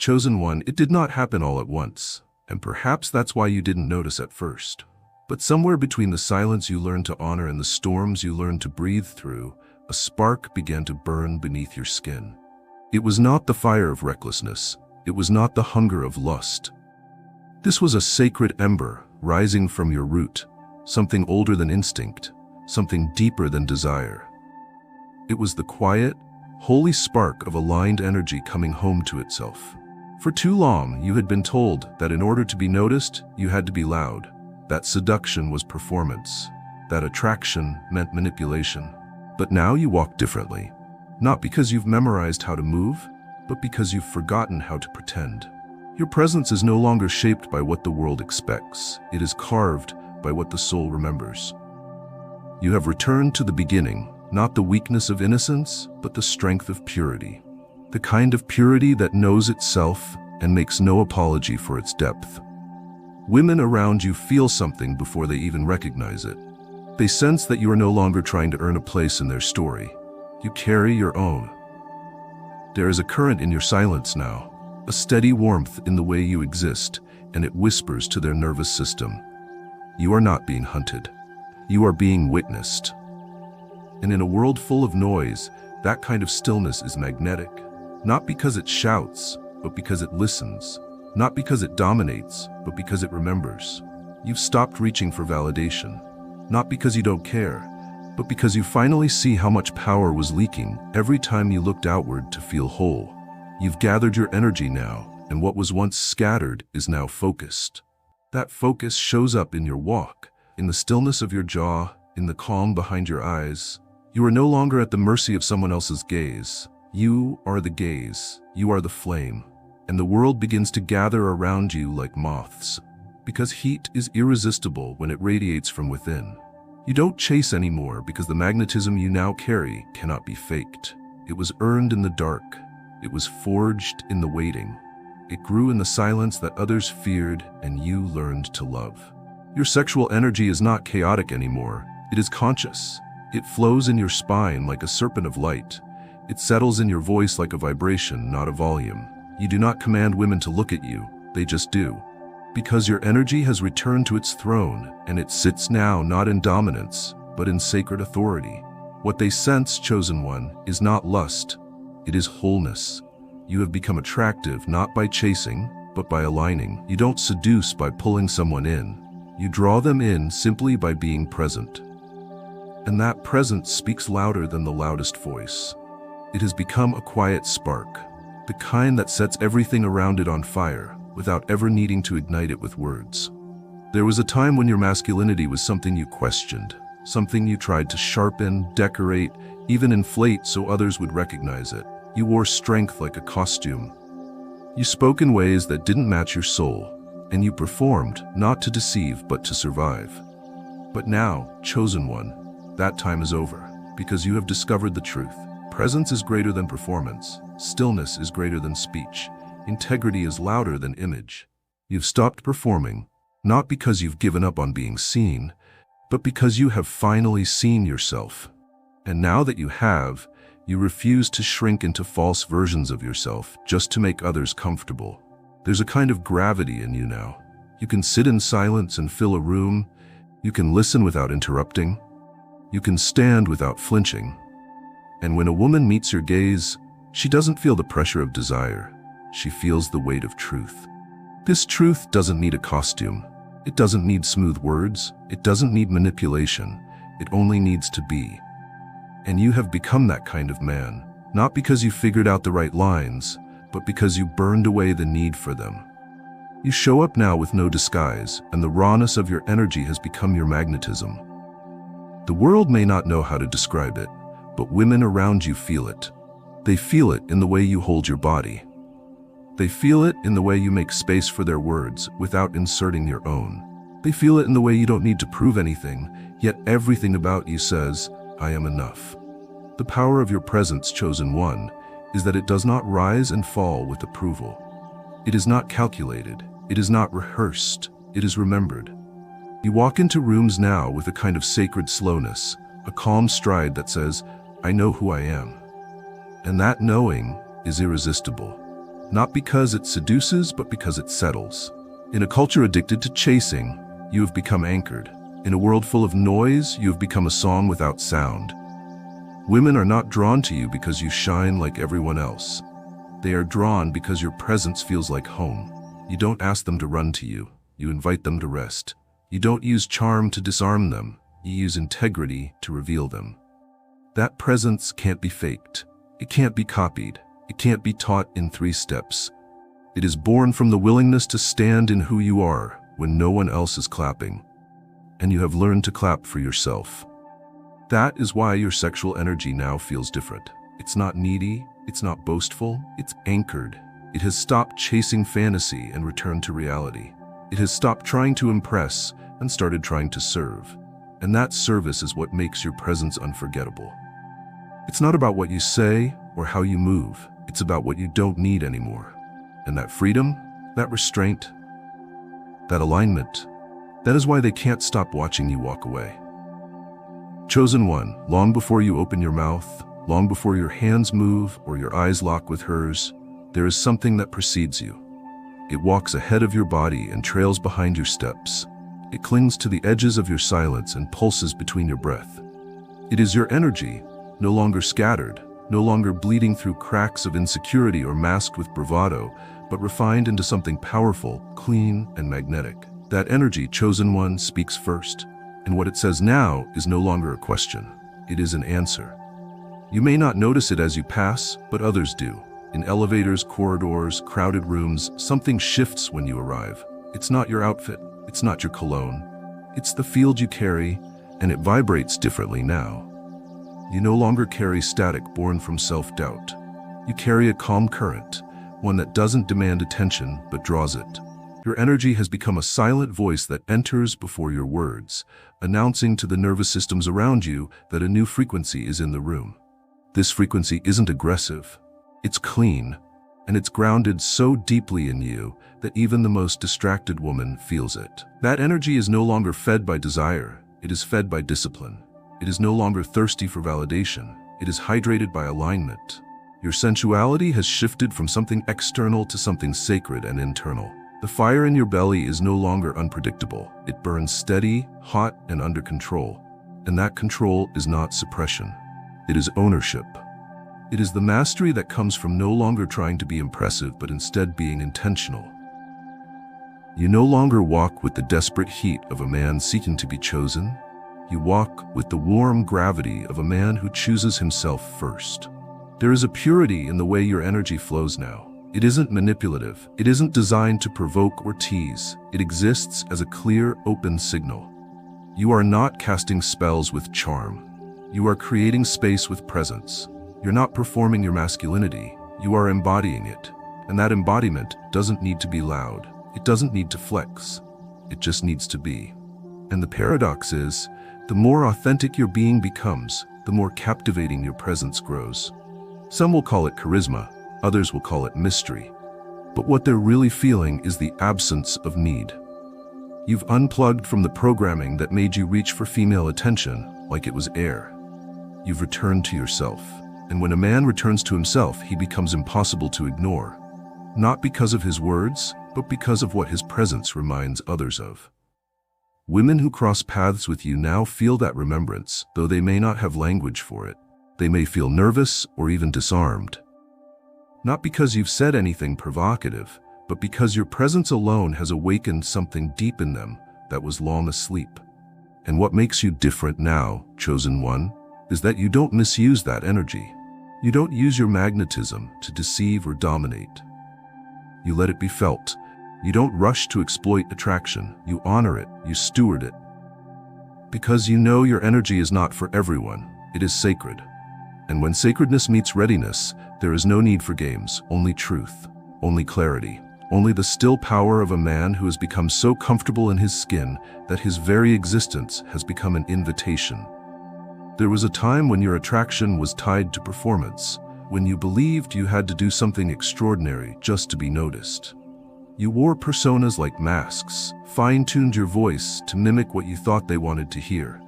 Chosen one, it did not happen all at once, and perhaps that's why you didn't notice at first. But somewhere between the silence you learned to honor and the storms you learned to breathe through, a spark began to burn beneath your skin. It was not the fire of recklessness. It was not the hunger of lust. This was a sacred ember rising from your root, something older than instinct, something deeper than desire. It was the quiet, holy spark of aligned energy coming home to itself. For too long, you had been told that in order to be noticed, you had to be loud, that seduction was performance, that attraction meant manipulation. But now you walk differently, not because you've memorized how to move, but because you've forgotten how to pretend. Your presence is no longer shaped by what the world expects. It is carved by what the soul remembers. You have returned to the beginning, not the weakness of innocence, but the strength of purity. The kind of purity that knows itself and makes no apology for its depth. Women around you feel something before they even recognize it. They sense that you are no longer trying to earn a place in their story. You carry your own. There is a current in your silence now, a steady warmth in the way you exist, and it whispers to their nervous system. You are not being hunted. You are being witnessed. And in a world full of noise, that kind of stillness is magnetic. Not because it shouts, but because it listens. Not because it dominates, but because it remembers. You've stopped reaching for validation. Not because you don't care, but because you finally see how much power was leaking every time you looked outward to feel whole. You've gathered your energy now, and what was once scattered is now focused. That focus shows up in your walk, in the stillness of your jaw, in the calm behind your eyes. You are no longer at the mercy of someone else's gaze. You are the gaze. You are the flame. And the world begins to gather around you like moths. Because heat is irresistible when it radiates from within. You don't chase anymore because the magnetism you now carry cannot be faked. It was earned in the dark. It was forged in the waiting. It grew in the silence that others feared and you learned to love. Your sexual energy is not chaotic anymore. It is conscious. It flows in your spine like a serpent of light. It settles in your voice like a vibration, not a volume. You do not command women to look at you. They just do. Because your energy has returned to its throne, and it sits now not in dominance, but in sacred authority. What they sense, chosen one, is not lust. It is wholeness. You have become attractive not by chasing, but by aligning. You don't seduce by pulling someone in. You draw them in simply by being present. And that presence speaks louder than the loudest voice. It has become a quiet spark, the kind that sets everything around it on fire, without ever needing to ignite it with words. There was a time when your masculinity was something you questioned, something you tried to sharpen, decorate, even inflate so others would recognize it. You wore strength like a costume. You spoke in ways that didn't match your soul, and you performed, not to deceive, but to survive. But now, chosen one, that time is over, because you have discovered the truth. Presence is greater than performance. Stillness is greater than speech. Integrity is louder than image. You've stopped performing, not because you've given up on being seen, but because you have finally seen yourself. And now that you have, you refuse to shrink into false versions of yourself just to make others comfortable. There's a kind of gravity in you now. You can sit in silence and fill a room. You can listen without interrupting. You can stand without flinching. And when a woman meets your gaze, she doesn't feel the pressure of desire. She feels the weight of truth. This truth doesn't need a costume. It doesn't need smooth words. It doesn't need manipulation. It only needs to be. And you have become that kind of man, not because you figured out the right lines, but because you burned away the need for them. You show up now with no disguise, and the rawness of your energy has become your magnetism. The world may not know how to describe it, but women around you feel it. They feel it in the way you hold your body. They feel it in the way you make space for their words without inserting your own. They feel it in the way you don't need to prove anything, yet everything about you says, I am enough. The power of your presence, chosen one, is that it does not rise and fall with approval. It is not calculated. It is not rehearsed. It is remembered. You walk into rooms now with a kind of sacred slowness, a calm stride that says, I know who I am. And that knowing is irresistible. not because it seduces, but because it settles. In a culture addicted to chasing, you have become anchored. In a world full of noise, you have become a song without sound. Women are not drawn to you because you shine like everyone else. They are drawn because your presence feels like home. You don't ask them to run to you. You invite them to rest. You don't use charm to disarm them. You use integrity to reveal them. That presence can't be faked. It can't be copied. It can't be taught in 3 steps. It is born from the willingness to stand in who you are when no one else is clapping. And you have learned to clap for yourself. That is why your sexual energy now feels different. It's not needy. It's not boastful. It's anchored. It has stopped chasing fantasy and returned to reality. It has stopped trying to impress and started trying to serve. And that service is what makes your presence unforgettable. It's not about what you say or how you move. It's about what you don't need anymore. And that freedom, that restraint, that alignment, that is why they can't stop watching you walk away. Chosen one, long before you open your mouth, long before your hands move or your eyes lock with hers, there is something that precedes you. It walks ahead of your body and trails behind your steps. It clings to the edges of your silence and pulses between your breath. It is your energy, no longer scattered, no longer bleeding through cracks of insecurity or masked with bravado, but refined into something powerful, clean, and magnetic. That energy, chosen one, speaks first, and what it says now is no longer a question. It is an answer. You may not notice it as you pass, but others do. In elevators, corridors, crowded rooms, something shifts when you arrive. It's not your outfit, it's not your cologne. It's the field you carry, and it vibrates differently now. You no longer carry static born from self-doubt. You carry a calm current, one that doesn't demand attention but draws it. Your energy has become a silent voice that enters before your words, announcing to the nervous systems around you that a new frequency is in the room. This frequency isn't aggressive. It's clean, and it's grounded so deeply in you that even the most distracted woman feels it. That energy is no longer fed by desire. It is fed by discipline. It is no longer thirsty for validation. It is hydrated by alignment. Your sensuality has shifted from something external to something sacred and internal. The fire in your belly is no longer unpredictable. It burns steady, hot, and under control. And that control is not suppression. It is ownership. It is the mastery that comes from no longer trying to be impressive, but instead being intentional. You no longer walk with the desperate heat of a man seeking to be chosen. You walk with the warm gravity of a man who chooses himself first. There is a purity in the way your energy flows now. It isn't manipulative. It isn't designed to provoke or tease. It exists as a clear, open signal. You are not casting spells with charm. You are creating space with presence. You're not performing your masculinity. You are embodying it. And that embodiment doesn't need to be loud. It doesn't need to flex. It just needs to be. And the paradox is, the more authentic your being becomes, the more captivating your presence grows. Some will call it charisma, others will call it mystery. But what they're really feeling is the absence of need. You've unplugged from the programming that made you reach for female attention like it was air. You've returned to yourself. And when a man returns to himself, he becomes impossible to ignore. Not because of his words, but because of what his presence reminds others of. Women who cross paths with you now feel that remembrance, though they may not have language for it. They may feel nervous or even disarmed. Not because you've said anything provocative, but because your presence alone has awakened something deep in them that was long asleep. And what makes you different now, chosen one, is that you don't misuse that energy. You don't use your magnetism to deceive or dominate. You let it be felt. You don't rush to exploit attraction. You honor it. You steward it. Because you know your energy is not for everyone. It is sacred. And when sacredness meets readiness, there is no need for games, only truth, only clarity, only the still power of a man who has become so comfortable in his skin that his very existence has become an invitation. There was a time when your attraction was tied to performance, when you believed you had to do something extraordinary just to be noticed. You wore personas like masks, fine-tuned your voice to mimic what you thought they wanted to hear,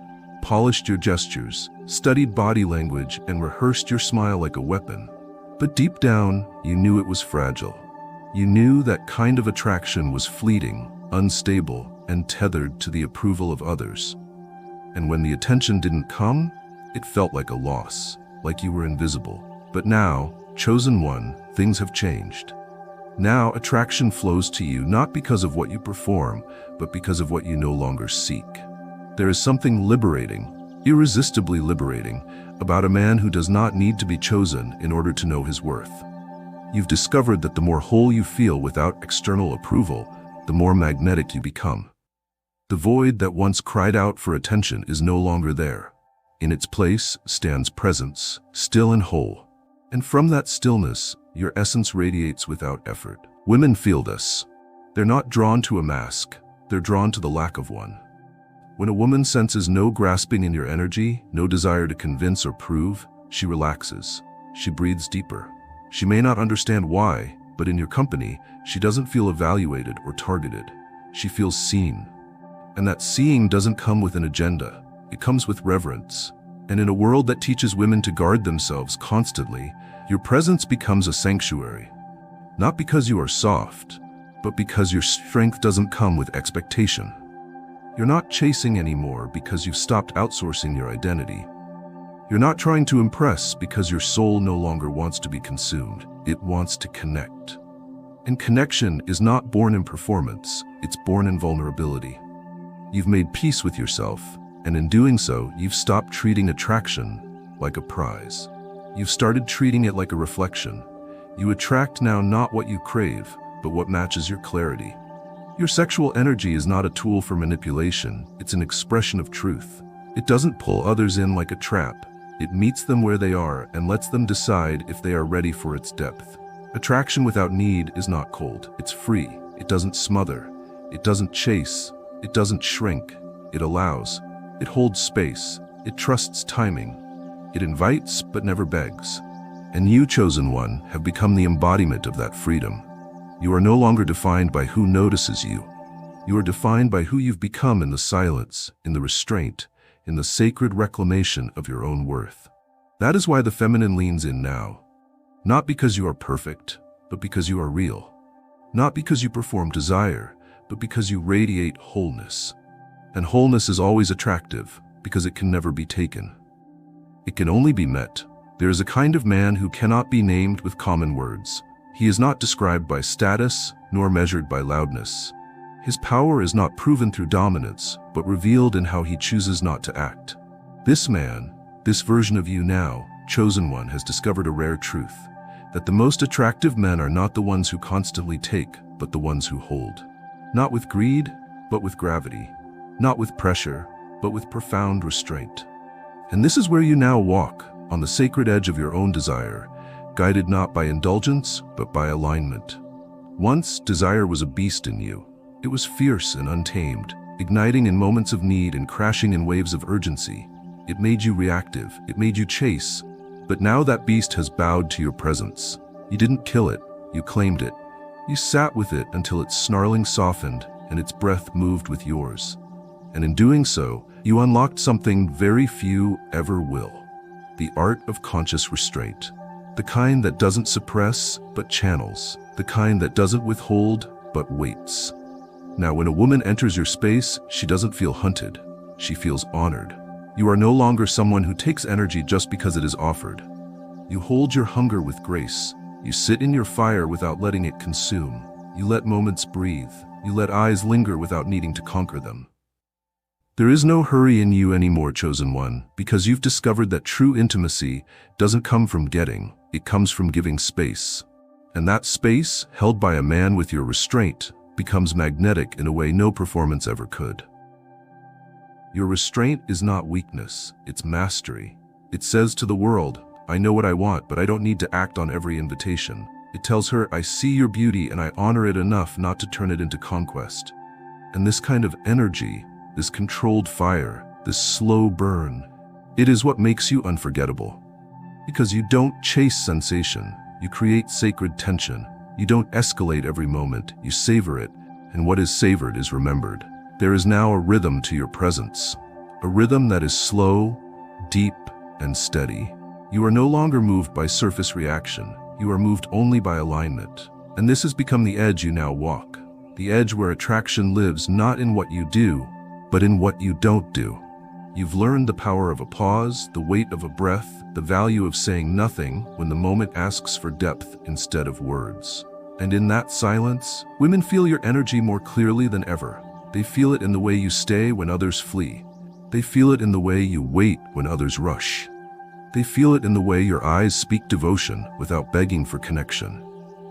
polished your gestures, studied body language, and rehearsed your smile like a weapon. But deep down, you knew it was fragile. You knew that kind of attraction was fleeting, unstable, and tethered to the approval of others. And when the attention didn't come, it felt like a loss, like you were invisible. But now, chosen one, things have changed. Now attraction flows to you not because of what you perform, but because of what you no longer seek. There is something liberating, irresistibly liberating, about a man who does not need to be chosen in order to know his worth. You've discovered that the more whole you feel without external approval, the more magnetic you become. The void that once cried out for attention is no longer there. In its place stands presence, still and whole. And from that stillness, your essence radiates without effort. Women feel this. They're not drawn to a mask, they're drawn to the lack of one. When a woman senses no grasping in your energy, no desire to convince or prove, she relaxes. She breathes deeper. She may not understand why, but in your company, she doesn't feel evaluated or targeted. She feels seen. And that seeing doesn't come with an agenda. It comes with reverence. And in a world that teaches women to guard themselves constantly, your presence becomes a sanctuary. Not because you are soft, but because your strength doesn't come with expectation. You're not chasing anymore because you've stopped outsourcing your identity. You're not trying to impress because your soul no longer wants to be consumed. It wants to connect. And connection is not born in performance, it's born in vulnerability. You've made peace with yourself, and in doing so, you've stopped treating attraction like a prize. You've started treating it like a reflection. You attract now not what you crave, but what matches your clarity. Your sexual energy is not a tool for manipulation, it's an expression of truth. It doesn't pull others in like a trap. It meets them where they are and lets them decide if they are ready for its depth. Attraction without need is not cold, it's free. It doesn't smother. It doesn't chase. It doesn't shrink. It allows. It holds space. It trusts timing. It invites but never begs. And you, chosen one, have become the embodiment of that freedom. You are no longer defined by who notices you. You are defined by who you've become in the silence, in the restraint, in the sacred reclamation of your own worth. That is why the feminine leans in now. Not because you are perfect, but because you are real. Not because you perform desire, but because you radiate wholeness. And wholeness is always attractive, because it can never be taken. It can only be met. There is a kind of man who cannot be named with common words. He is not described by status, nor measured by loudness. His power is not proven through dominance, but revealed in how he chooses not to act. This man, this version of you now, chosen one, has discovered a rare truth, that the most attractive men are not the ones who constantly take, but the ones who hold. Not with greed, but with gravity. Not with pressure, but with profound restraint. And this is where you now walk, on the sacred edge of your own desire, guided not by indulgence, but by alignment. Once, desire was a beast in you. It was fierce and untamed, igniting in moments of need and crashing in waves of urgency. It made you reactive, it made you chase. But now that beast has bowed to your presence. You didn't kill it, you claimed it. You sat with it until its snarling softened and its breath moved with yours. And in doing so, you unlocked something very few ever will. The art of conscious restraint. The kind that doesn't suppress, but channels. The kind that doesn't withhold, but waits. Now, when a woman enters your space, she doesn't feel hunted. She feels honored. You are no longer someone who takes energy just because it is offered. You hold your hunger with grace. You sit in your fire without letting it consume. You let moments breathe. You let eyes linger without needing to conquer them. There is no hurry in you anymore, chosen one, because you've discovered that true intimacy doesn't come from getting, it comes from giving space. And that space, held by a man with your restraint, becomes magnetic in a way no performance ever could. Your restraint is not weakness, it's mastery. It says to the world, I know what I want, but I don't need to act on every invitation. It tells her, I see your beauty and I honor it enough not to turn it into conquest. And this kind of energy, this controlled fire, this slow burn, it is what makes you unforgettable. Because you don't chase sensation, you create sacred tension. You don't escalate every moment, you savor it, and what is savored is remembered. There is now a rhythm to your presence, a rhythm that is slow, deep, and steady. You are no longer moved by surface reaction, you are moved only by alignment. And this has become the edge you now walk. The edge where attraction lives not in what you do, but in what you don't do. You've learned the power of a pause, the weight of a breath, the value of saying nothing when the moment asks for depth instead of words. And in that silence, women feel your energy more clearly than ever. They feel it in the way you stay when others flee. They feel it in the way you wait when others rush. They feel it in the way your eyes speak devotion without begging for connection.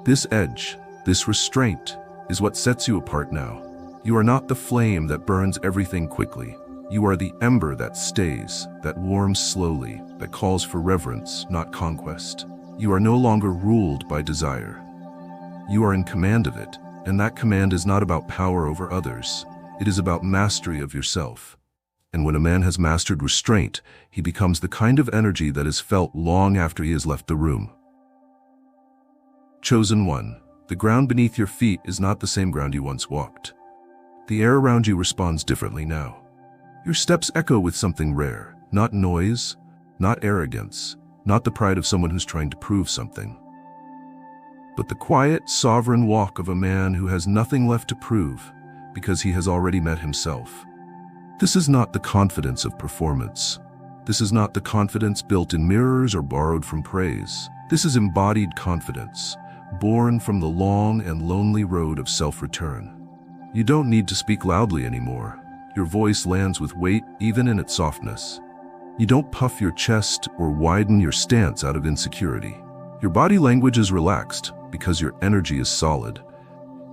This edge, this restraint, is what sets you apart now. You are not the flame that burns everything quickly. You are the ember that stays, that warms slowly, that calls for reverence, not conquest. You are no longer ruled by desire. You are in command of it, and that command is not about power over others. It is about mastery of yourself. And when a man has mastered restraint, he becomes the kind of energy that is felt long after he has left the room. Chosen one, the ground beneath your feet is not the same ground you once walked. The air around you responds differently now. Your steps echo with something rare, not noise, not arrogance, not the pride of someone who's trying to prove something, but the quiet, sovereign walk of a man who has nothing left to prove because he has already met himself. This is not the confidence of performance. This is not the confidence built in mirrors or borrowed from praise. This is embodied confidence, born from the long and lonely road of self-return. You don't need to speak loudly anymore. Your voice lands with weight even in its softness. You don't puff your chest or widen your stance out of insecurity. Your body language is relaxed because your energy is solid.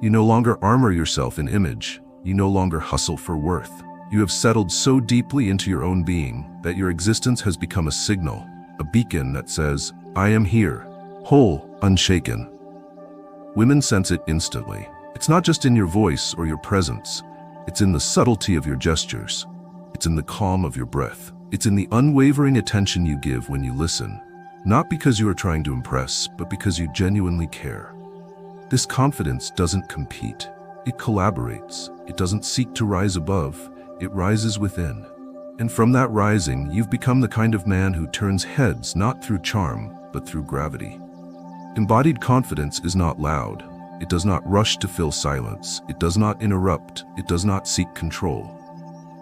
You no longer armor yourself in image. You no longer hustle for worth. You have settled so deeply into your own being that your existence has become a signal, a beacon that says, I am here, whole, unshaken. Women sense it instantly. It's not just in your voice or your presence. It's in the subtlety of your gestures. It's in the calm of your breath. It's in the unwavering attention you give when you listen. Not because you are trying to impress, but because you genuinely care. This confidence doesn't compete. It collaborates. It doesn't seek to rise above. It rises within. And from that rising, you've become the kind of man who turns heads not through charm, but through gravity. Embodied confidence is not loud. It does not rush to fill silence. It does not interrupt. It does not seek control.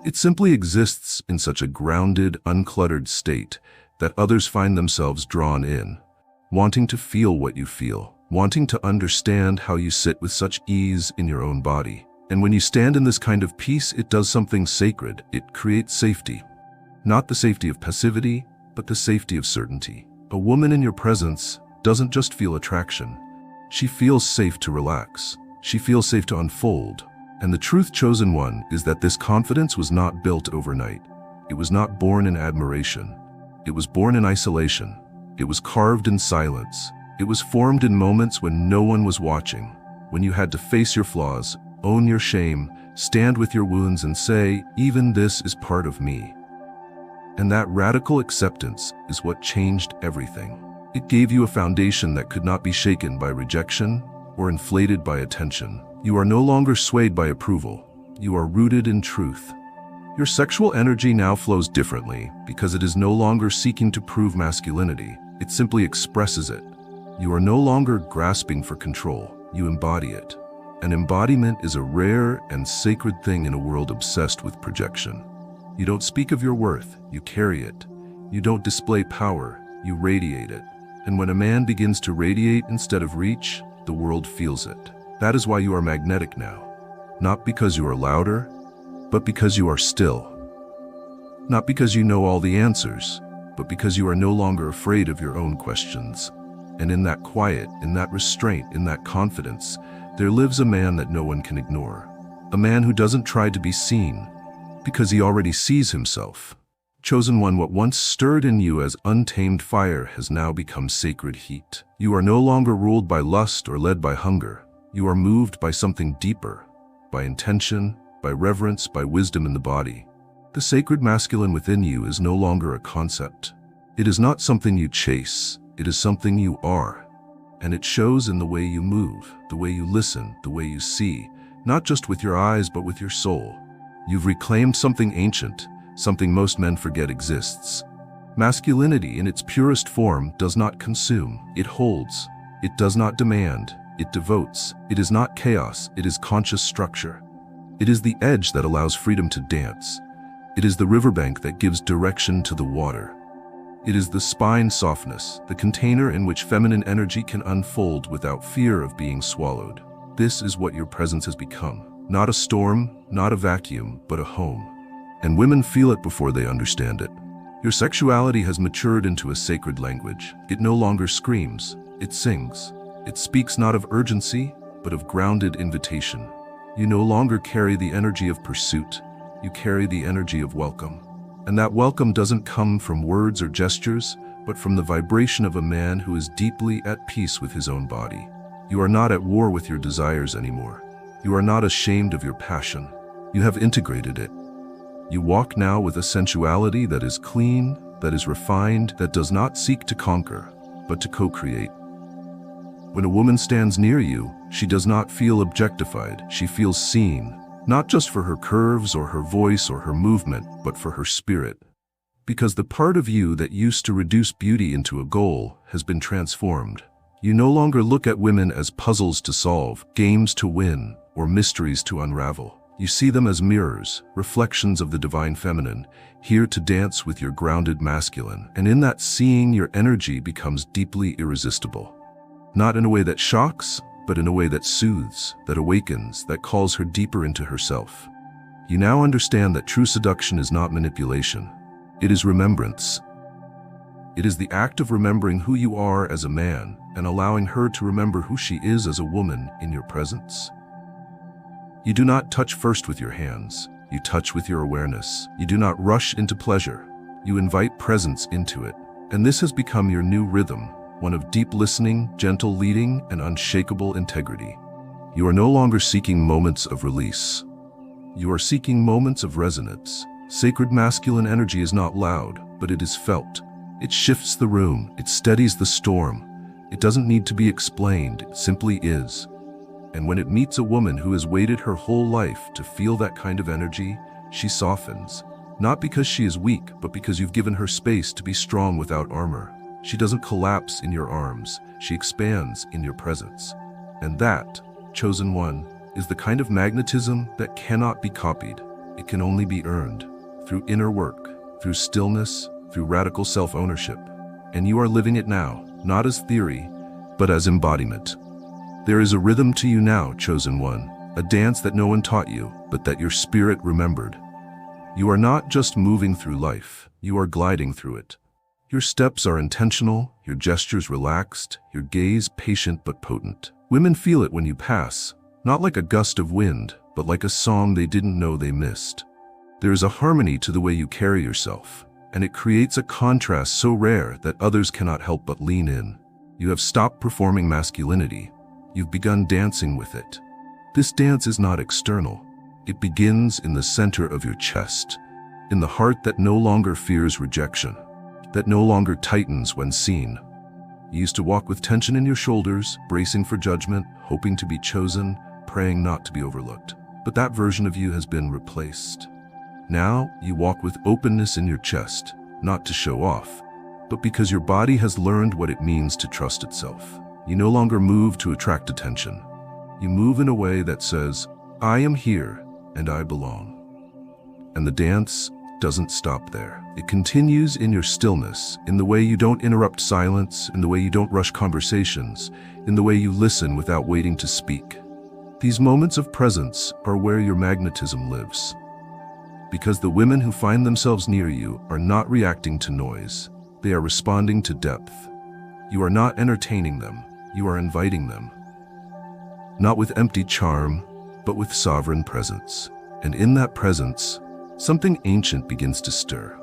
It simply exists in such a grounded, uncluttered state that others find themselves drawn in, wanting to feel what you feel, wanting to understand how you sit with such ease in your own body. And when you stand in this kind of peace, it does something sacred. It creates safety. Not the safety of passivity, but the safety of certainty. A woman in your presence doesn't just feel attraction. She feels safe to relax. She feels safe to unfold. And the truth, chosen one, is that this confidence was not built overnight. It was not born in admiration. It was born in isolation. It was carved in silence. It was formed in moments when no one was watching, when you had to face your flaws, own your shame, stand with your wounds and say, even this is part of me. And that radical acceptance is what changed everything. It gave you a foundation that could not be shaken by rejection or inflated by attention. You are no longer swayed by approval. You are rooted in truth. Your sexual energy now flows differently because it is no longer seeking to prove masculinity. It simply expresses it. You are no longer grasping for control. You embody it. An embodiment is a rare and sacred thing in a world obsessed with projection. You don't speak of your worth, you carry it. You don't display power, you radiate it. And when a man begins to radiate instead of reach, the world feels it. That is why you are magnetic now. Not because you are louder, but because you are still. Not because you know all the answers, but because you are no longer afraid of your own questions. And in that quiet, in that restraint, in that confidence, there lives a man that no one can ignore. A man who doesn't try to be seen, because he already sees himself. Chosen one, what once stirred in you as untamed fire has now become sacred heat. You are no longer ruled by lust or led by hunger. You are moved by something deeper, by intention, by reverence, by wisdom in the body. The sacred masculine within you is no longer a concept. It is not something you chase. It is something you are. And it shows in the way you move, the way you listen, the way you see, not just with your eyes, but with your soul. You've reclaimed something ancient, something most men forget exists. Masculinity in its purest form does not consume. It holds. It does not demand. It devotes. It is not chaos, it is conscious structure. It is the edge that allows freedom to dance. It is the riverbank that gives direction to the water. It is the spine softness, the container in which feminine energy can unfold without fear of being swallowed. This is what your presence has become. Not a storm, not a vacuum, but a home. And women feel it before they understand it. Your sexuality has matured into a sacred language. It no longer screams, it sings. It speaks not of urgency, but of grounded invitation. You no longer carry the energy of pursuit, you carry the energy of welcome. And that welcome doesn't come from words or gestures, but from the vibration of a man who is deeply at peace with his own body. You are not at war with your desires anymore. You are not ashamed of your passion. You have integrated it. You walk now with a sensuality that is clean, that is refined, that does not seek to conquer, but to co-create. When a woman stands near you, she does not feel objectified, she feels seen, not just for her curves or her voice or her movement, but for her spirit. Because the part of you that used to reduce beauty into a goal has been transformed. You no longer look at women as puzzles to solve, games to win, or mysteries to unravel. You see them as mirrors, reflections of the divine feminine, here to dance with your grounded masculine. And in that seeing, your energy becomes deeply irresistible. Not in a way that shocks, but in a way that soothes, that awakens, that calls her deeper into herself. You now understand that true seduction is not manipulation. It is remembrance. It is the act of remembering who you are as a man and allowing her to remember who she is as a woman in your presence. You do not touch first with your hands. You touch with your awareness. You do not rush into pleasure. You invite presence into it. And this has become your new rhythm, one of deep listening, gentle leading, and unshakable integrity. You are no longer seeking moments of release. You are seeking moments of resonance. Sacred masculine energy is not loud, but it is felt. It shifts the room, it steadies the storm. It doesn't need to be explained, it simply is. And when it meets a woman who has waited her whole life to feel that kind of energy, she softens. Not because she is weak, but because you've given her space to be strong without armor. She doesn't collapse in your arms, she expands in your presence. And that, chosen one, is the kind of magnetism that cannot be copied. It can only be earned, through inner work, through stillness, through radical self-ownership. And you are living it now, not as theory, but as embodiment. There is a rhythm to you now, chosen one, a dance that no one taught you, but that your spirit remembered. You are not just moving through life, you are gliding through it. Your steps are intentional, your gestures relaxed, your gaze patient but potent. Women feel it when you pass, not like a gust of wind, but like a song they didn't know they missed. There is a harmony to the way you carry yourself, and it creates a contrast so rare that others cannot help but lean in. You have stopped performing masculinity. You've begun dancing with it. This dance is not external. It begins in the center of your chest, in the heart that no longer fears rejection, that no longer tightens when seen. You used to walk with tension in your shoulders, bracing for judgment, hoping to be chosen, praying not to be overlooked. But that version of you has been replaced. Now, you walk with openness in your chest, not to show off, but because your body has learned what it means to trust itself. You no longer move to attract attention. You move in a way that says, I am here and I belong. And the dance doesn't stop there. It continues in your stillness, in the way you don't interrupt silence, in the way you don't rush conversations, in the way you listen without waiting to speak. These moments of presence are where your magnetism lives. Because the women who find themselves near you are not reacting to noise. They are responding to depth. You are not entertaining them. You are inviting them. Not with empty charm, but with sovereign presence. And in that presence, something ancient begins to stir.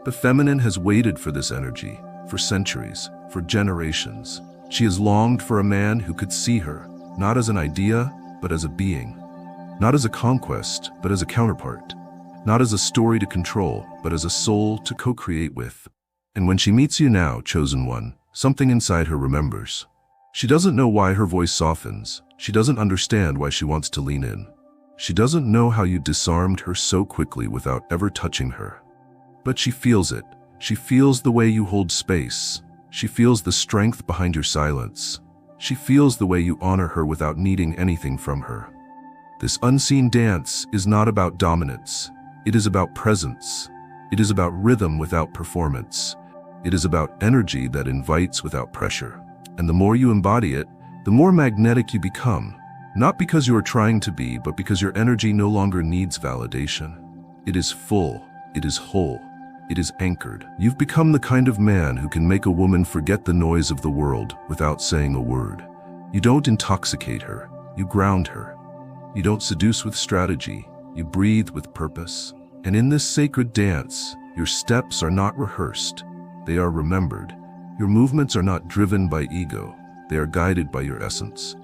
The feminine has waited for this energy, for centuries, for generations. She has longed for a man who could see her, not as an idea, but as a being. Not as a conquest, but as a counterpart. Not as a story to control, but as a soul to co-create with. And when she meets you now, chosen one, something inside her remembers. She doesn't know why her voice softens. She doesn't understand why she wants to lean in. She doesn't know how you disarmed her so quickly without ever touching her. But she feels it. She feels the way you hold space. She feels the strength behind your silence. She feels the way you honor her without needing anything from her. This unseen dance is not about dominance. It is about presence. It is about rhythm without performance. It is about energy that invites without pressure. And the more you embody it, the more magnetic you become. Not because you are trying to be, but because your energy no longer needs validation. It is full. It is whole. It is anchored. You've become the kind of man who can make a woman forget the noise of the world without saying a word. You don't intoxicate her. You ground her. You don't seduce with strategy. You breathe with purpose. And in this sacred dance, your steps are not rehearsed. They are remembered. Your movements are not driven by ego. They are guided by your essence.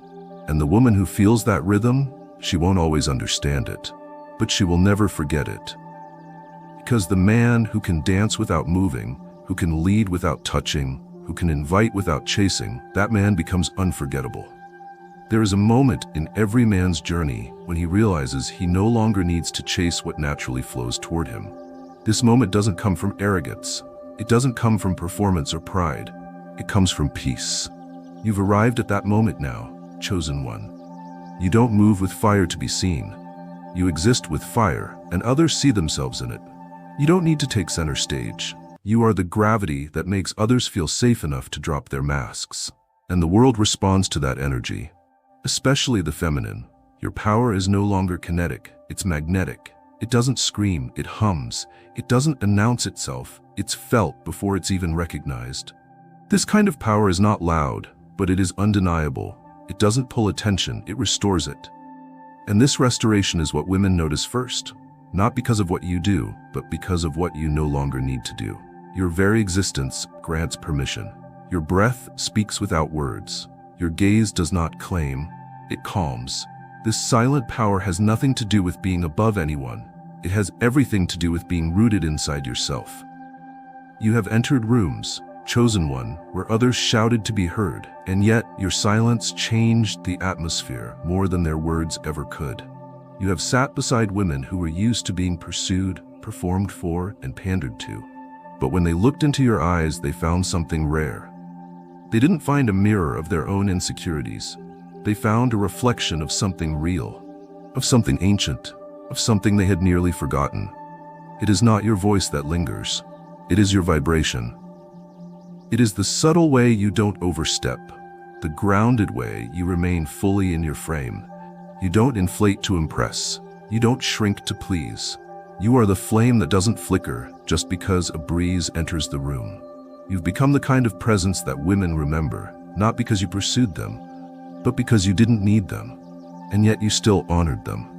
And the woman who feels that rhythm, she won't always understand it, but she will never forget it. Because the man who can dance without moving, who can lead without touching, who can invite without chasing, that man becomes unforgettable. There is a moment in every man's journey when he realizes he no longer needs to chase what naturally flows toward him. This moment doesn't come from arrogance. It doesn't come from performance or pride. It comes from peace. You've arrived at that moment now, chosen one. You don't move with fire to be seen. You exist with fire, and others see themselves in it. You don't need to take center stage. You are the gravity that makes others feel safe enough to drop their masks. And the world responds to that energy. Especially the feminine. Your power is no longer kinetic, it's magnetic. It doesn't scream, it hums. It doesn't announce itself, it's felt before it's even recognized. This kind of power is not loud, but it is undeniable. It doesn't pull attention, it restores it. And this restoration is what women notice first. Not because of what you do, but because of what you no longer need to do. Your very existence grants permission. Your breath speaks without words. Your gaze does not claim, it calms. This silent power has nothing to do with being above anyone. It has everything to do with being rooted inside yourself. You have entered rooms, chosen one, where others shouted to be heard, and yet your silence changed the atmosphere more than their words ever could. You have sat beside women who were used to being pursued, performed for, and pandered to. But when they looked into your eyes, they found something rare. They didn't find a mirror of their own insecurities. They found a reflection of something real, of something ancient, of something they had nearly forgotten. It is not your voice that lingers. It is your vibration. It is the subtle way you don't overstep, the grounded way you remain fully in your frame. You don't inflate to impress. You don't shrink to please. You are the flame that doesn't flicker just because a breeze enters the room. You've become the kind of presence that women remember, not because you pursued them, but because you didn't need them, and yet you still honored them.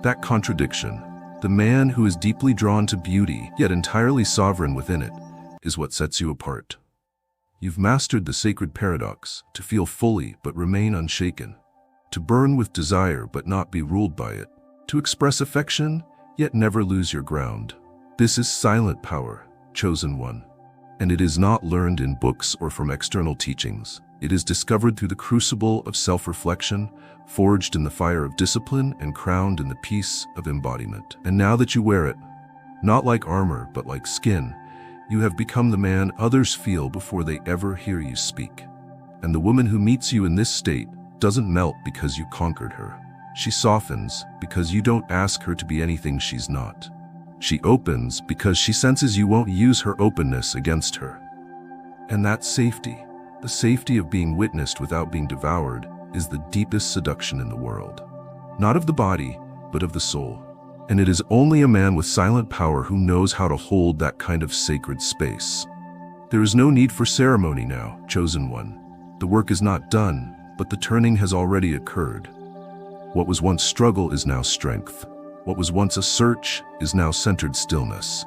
That contradiction, the man who is deeply drawn to beauty, yet entirely sovereign within it, is what sets you apart. You've mastered the sacred paradox, to feel fully but remain unshaken, to burn with desire but not be ruled by it, to express affection, yet never lose your ground. This is silent power, chosen one. And it is not learned in books or from external teachings. It is discovered through the crucible of self-reflection, forged in the fire of discipline and crowned in the peace of embodiment. And now that you wear it, not like armor but like skin, you have become the man others feel before they ever hear you speak. And the woman who meets you in this state doesn't melt because you conquered her. She softens because you don't ask her to be anything she's not. She opens because she senses you won't use her openness against her. And that safety, the safety of being witnessed without being devoured, is the deepest seduction in the world. Not of the body, but of the soul. And it is only a man with silent power who knows how to hold that kind of sacred space. There is no need for ceremony now, chosen one. The work is not done, but the turning has already occurred. What was once struggle is now strength. What was once a search is now centered stillness.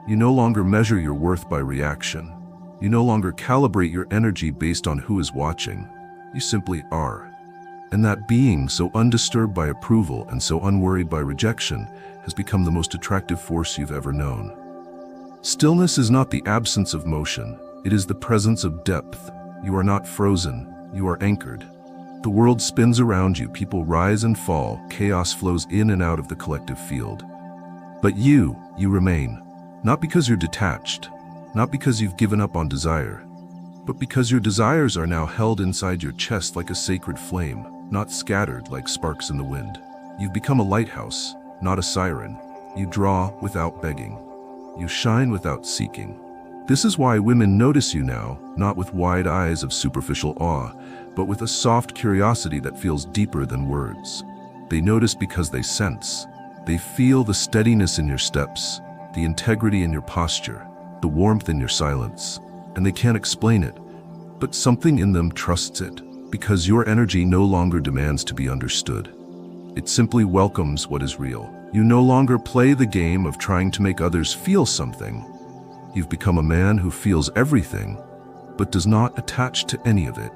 You no longer measure your worth by reaction. You no longer calibrate your energy based on who is watching. You simply are. And that being so undisturbed by approval and so unworried by rejection has become the most attractive force you've ever known. Stillness is not the absence of motion. It is the presence of depth. You are not frozen. You are anchored. The world spins around you, people rise and fall, chaos flows in and out of the collective field. But you remain, not because you're detached, not because you've given up on desire, but because your desires are now held inside your chest like a sacred flame, not scattered like sparks in the wind. You've become a lighthouse, not a siren. You draw without begging. You shine without seeking. This is why women notice you now, not with wide eyes of superficial awe, but with a soft curiosity that feels deeper than words. They notice because they sense. They feel the steadiness in your steps, the integrity in your posture, the warmth in your silence, and they can't explain it, but something in them trusts it, because your energy no longer demands to be understood. It simply welcomes what is real. You no longer play the game of trying to make others feel something. You've become a man who feels everything, but does not attach to any of it.